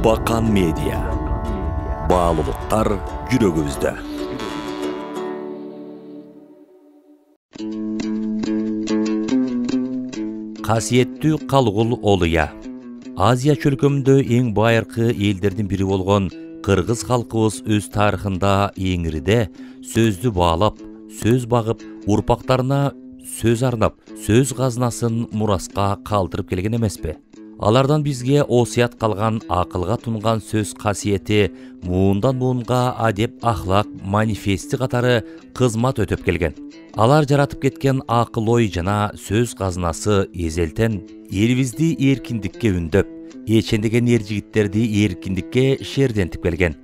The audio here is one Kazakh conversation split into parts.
Bakan Media. Bağlılıklar жүрөгүбүздө. Касиеттүү Калгул Олуя. Азия чөлкөмүндө эң байыркы элдердин бири болгон кыргыз халкыбыз өз тарыхында эңириде сөздү баалап, сөз багып, урпактарына сөз арнап, сөз казынасын мураска калтырып келген эмеспи? Алардан бизге осуят калган акылга тунган сөз касиети муундан муунга адеп ахлак манифести катары кызмат өтөп келген. Алар жаратып кеткен акыл ой жана сөз казынасы эзелтен элибизди эркиндикке үндөп, эчендеген эр жигиттерди эркиндикке шердентип келген.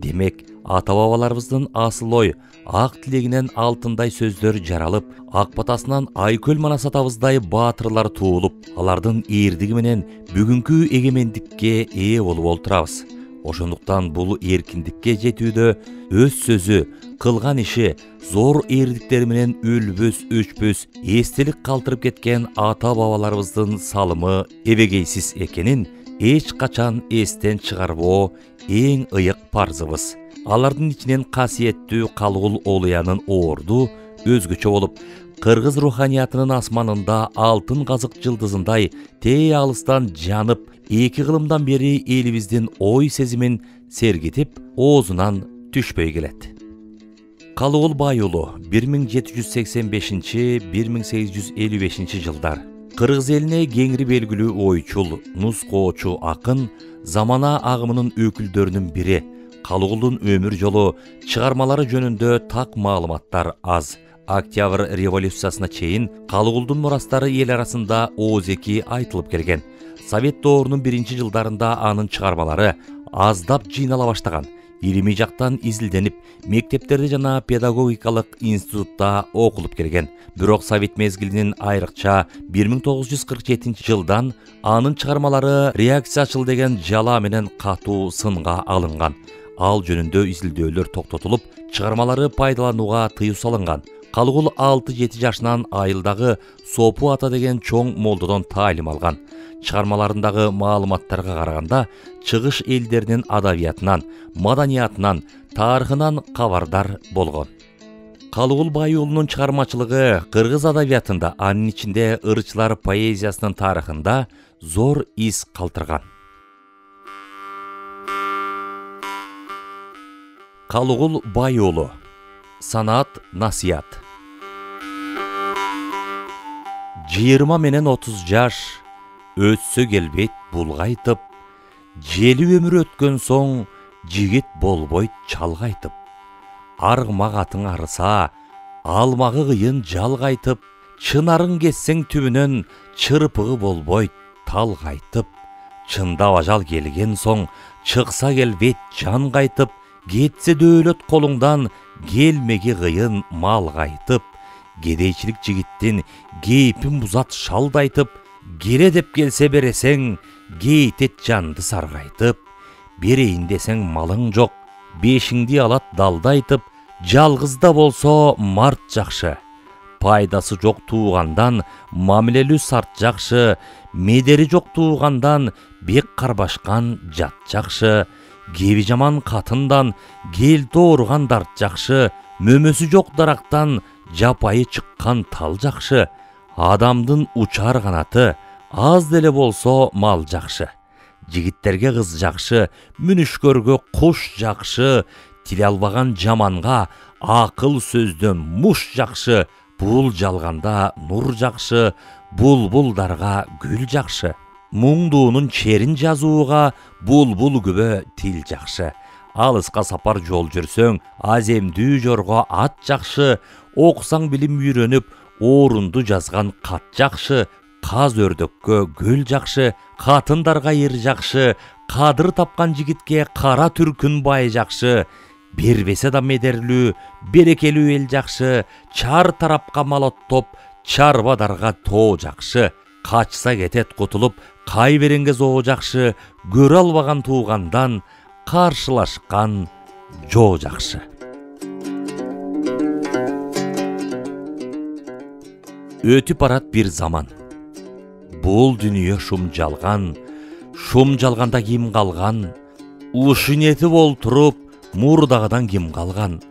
Демек, ата-бабаларыбыздын асыл ой, ак тилегинен алтындай сөздөр жаралып, ак батасынан айкөл манас атабыздай баатырлар туулуп, алардын эрдиги менен бүгүнкү эгемендикке ээ болуп олтурабыз. Ошондуктан бул эркиндикке жетүүдө өз сөзү, кылган иши, зор эрдиктери менен өлбөс, өчпөс эстелик калтырып кеткен ата-бабаларыбыздын салымы эбегейсиз экенин эч качан эстен чыгарбоо эң ыйык парзыбыз. Алардын ичинен касиеттүү Калгул Олуянын орду өзгөчө болуп, кыргыз руханиятынын асманында алтын казык жылдызындай тээ алыстан жанып, эки кылымдан бери элибиздин ой сезимин сергитип, оозунан түшпөй келет. Калгул Байулу 1785-1855 жылдар кыргыз элине кеңири белгилүү ойчул, нускоочу акын, замана агымынын өкүлдөрүнүн бири. Калгулдун өмүр жолу, чыгармалары жөнүндө так маалыматтар аз. Октябрь революциясына чейин Калгулдун мурастары эл арасында оозеки айтылып келген. Совет доорунун биринчи жылдарында анын чыгармалары аздап жыйнала баштаган. Илимий жактан изилденип, мектептерде жана педагогикалык институтта окулуп келген. Бирок Совет мезгилинин айрыкча 1947 жылдан анын чыгармалары реакциячыл деген жала менен катуу сынга алынган. Ал жөнүндө изилдөөлөр токтотулуп, чыгармалары пайдаланууга тыюу салынган. Калгул 6-7 жашынан айылдагы Сопу ата деген чоң молдодон таалим алган. Чыгармаларындагы маалыматтарга караганда, чыгыш элдеринин адабиятынан, маданиятынан, тарыхынан кабардар болгон. Калгул Байулунун чыгармачылыгы кыргыз адабиятында, анын ичинде ырчылар поэзиясынын тарыхында зор из калтырган. Калгул Байулу. Санаат, насият. 20 менен 30 жаш өтсө келбейт булгайтып, жели өмүр өткөн соң жигит болбойт чалгайтып. Аргмак атың арыса, алмагы кыйын жалгайтып, чынарың кессең түбүнөн чырпыгы болбойт талгайтып. Чындап ажал келген соң чыкса келбейт жан кайтып, кетсе дөөлөт колуңдан келмеги кыйын мал кайтып. Кедейчилик жигиттин кейпин бузат шалдайтып, келе деп келсе бересең, кейтет жанды саргайтып. Берейин десең малың жок, бешиңди алат далдайтып, жалгызда болсо март жакшы. Пайдасы жок туугандан мамилелүү сарт жакшы, медери жок туугандан бек карбашкан жат жакшы. Кеби жаман катындан кел тооруган дарт жакшы, мөмөсү жок дарактан жапайы чыккан тал жакшы. Адамдын учар канаты аз деле болсо мал жакшы. Жигиттерге кыз жакшы, мүнүшкөргө куш жакшы. Тиле албаган жаманга акыл сөздөн муш жакшы. Бул жалганда нур жакшы, булбулдарга гүл жакшы. Муңдуунун черин жазууга булбул күбө тил жакшы. Алыска сапар жол жүрсөң, аземдүү жорго ат жакшы. Окусаң билим үйрөнүп, орунду жазган кат жакшы. Каз өрдөккө гөл жакшы, катындарга эр жакшы. Кадыр тапкан жигитке кара түркүн бай жакшы. Бербесе да медерлүү, берекелүү эл жакшы. Чар тарапка мал оттоп, чарбадарга тоо жакшы. Качса кетет кутулуп, кай беренге зоо жакшы. Көрө албаган туугандан каршылашкан жоо жакшы. Өтүп барат бир заман. Бул дүнүйө шум жалган, шум жалганда ким калган? Ушun etip olturup murdağdan kim kalgan?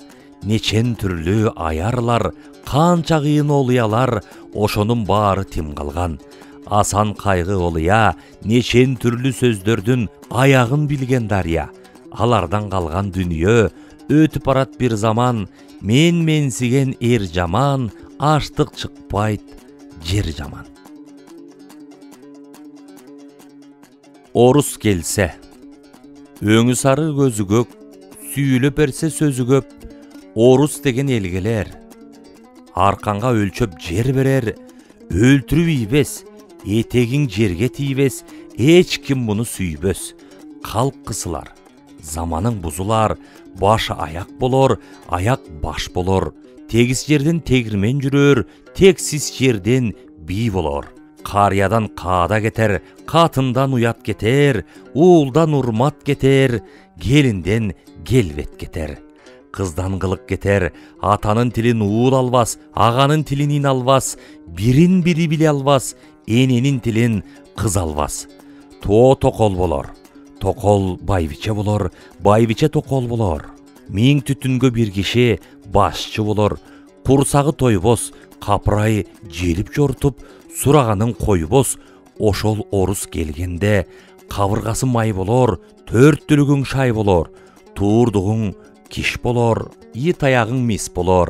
Neçen türlü ayarlar, kança kıyın oluyalar, oşonun bari tim kalgan. Asan kaygı oluya, neçen türlü sözdördün ayağın bilgen darya. Alardan kalgan dünya, ötüp arat bir zaman, mensigen er jaman, açtık çıkpayt, jer jaman. Orus gelse, öňü sarı gözü gök, süýülüp berse sözü köp, orus degen elgeler. Arkanga ölçöp jer berer, öldürüp iýbes, etegiň jerge tiýbes, hiç kim bunu süýbös. Kalk kısılar, zamanın buzular, baş ayak bolor, ayak baş bolor. Tegis jerden tegirmen jürör, teksiz jerden bi bolor. Karyadan kada geter, katından uyat geter, uğuldan urmat geter, gelinden gelvet geter. Kızdan kılık geter, atanın tilin uğul alvas, ağanın tilinin alvas, birin biri bile alvas, enenin tilin kız alvas. Tokol bolor, tokol bayviçe bolor, bayviçe tokol bolor. Min tütüngö bir kişi başçı bolor, kursağı toybos, kaprayı jelip jortup, surağanın koybos, oşol orus gelgende, kavırgası may bolor, törttülügün şay bolor, tuğurduğun kiş bolor, it ayağın mis bolor,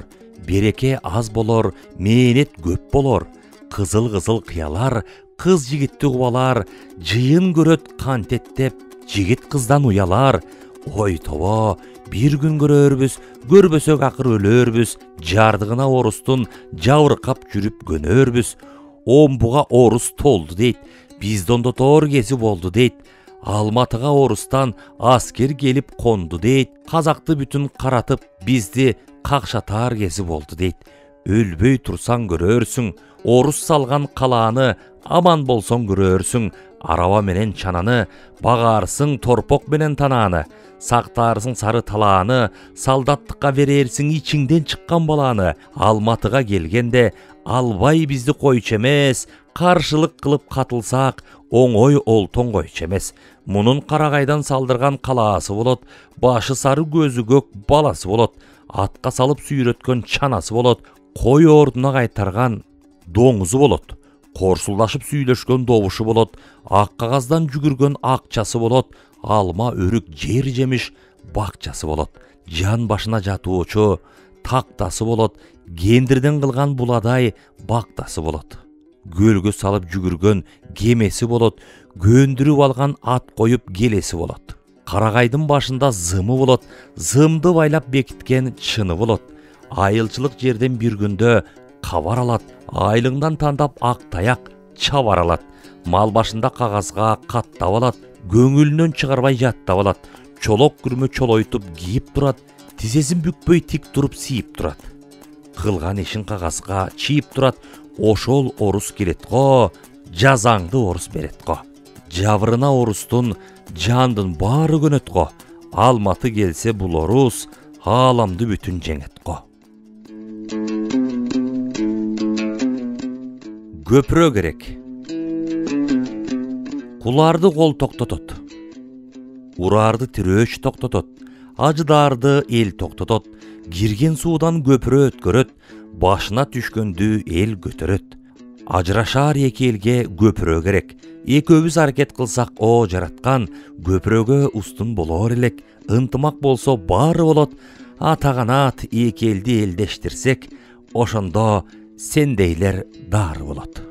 bereke az bolor, menet köp bolor, kızıl kıyalar, kız jigitти kubalar, jıyın göröt kantettep, jigit kızdan uyalar, oy toba, bir gün görörbüz, görbösök akır ölörbüz, jardığına orustun jawrykap jürüp gönörbüz. Ombuğa orus toldu deyt, bizden de tor gezi boldu deyt. Almatıga orustan asker gelip kondu deyt. Kazaktı bütün karatıp bizdi kakşatar gezi boldu deyt. Ölböy tursan görörsün, orus salgan kalağını, aman bolson görörsün. Araba menen çananı, bağarsın torpok menen tanağını. Saktarsın sarı talağını, saldatlıkka verersin içinden çıkkan balağını. Almatıga gelgende, albay bizdi koyç emes, karşılık kılıp katılsak, oňoý olton koyç emes. Munun Karagaydan saldırgan kalası bolot, başı sarı gözü gök balası bolot, atqa salıp süýretken çanası bolot, koy orduna kaytargan doňuzu bolot, korsuldaşıp süýleşken dobuşu bolot, ak kagazdan jügürgen akçası bolot, alma örük jer jemiş bakçası bolot, jan başına jatuuçu taktası bolot, gendirden kılgan buladay baktası bolot. Gölgö salıp jügürgen gemesi bolot, göndürüp algan at koyup gelesi bolot. Karagaydın başında zımı bolot, zımdı baylap bekitken çını bolot. Ayılçılık jerden bir günde kavar alat, aylığından tandap ak tayak çavar alat. Mal başında kagazga kattap alat, göңülünөн çıgarbay jattap alat. Çolok kürmö çoloytup giyip durat, tizesin bükpöy tik durup siyip durat. Kılgan eşin kagazga çiyip durat, oşol orus kelet go, jazаңды orus beret go. Javırına orustun jandın bары könöt go. Almatı gelse bul orus, alamdı bütün jeňet go. Köprö gerek. Kulardı kol toktotot. Urardı tiröç toktotot. Acıdardı el toktotot. Girgen suudan köprö ötköröt. Başına düşkündü el götöröt. Ajraşar eki elge köprö gerek. Ekөөbüz hareket kılsak o jaratkan. Köprögö ustun bolor elek. Ынтымак bolso bары bolot. Ataganat eki eldi eldeştirsek. Oşondo sendeyler dar bolot.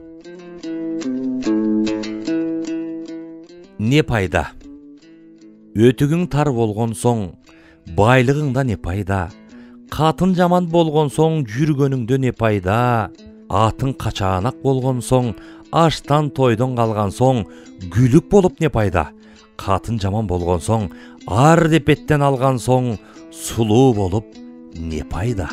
Ne payda? Ötügün tar bolgon soň, baylığında ne payda? Katın jaman bolgon soň, jürgönüngde ne payda? Atın kaçağanak bolgon soň, aştan toydon kalgan soň, gülük bolup ne payda? Katın jaman bolgon soň, ar depetten algan soň, sulu bolup ne payda?